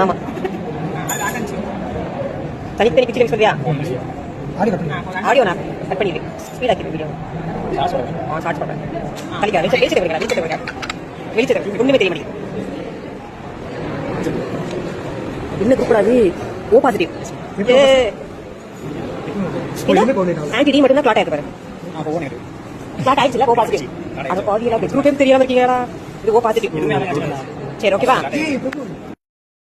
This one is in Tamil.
ஆமா தனித்தனி பிச்சு சொல்றியா? ஆடியோ நான் கட் பண்ணிடு ஸ்பீட் ஆக்கி வீடியோ ஷார்ட்ஸ் போடுறேன். கலிக்கா வெளிச்சத்தை ஒண்ணுமே தெரிய மாட்டேங்குது. என்ன கூடாது? ஓ பாசிட்டிவ் ஆன்டி டி மட்டும் தான் கிளாட் ஆயிருக்கு பாரு. கிளாட் ஆயிடுச்சுல ஓ பாசிட்டிவ். அது பாதியில குரூப் தெரியாம இருக்கீங்களா? இது ஓ பாசிட்டிவ். சரி ஓகேவா?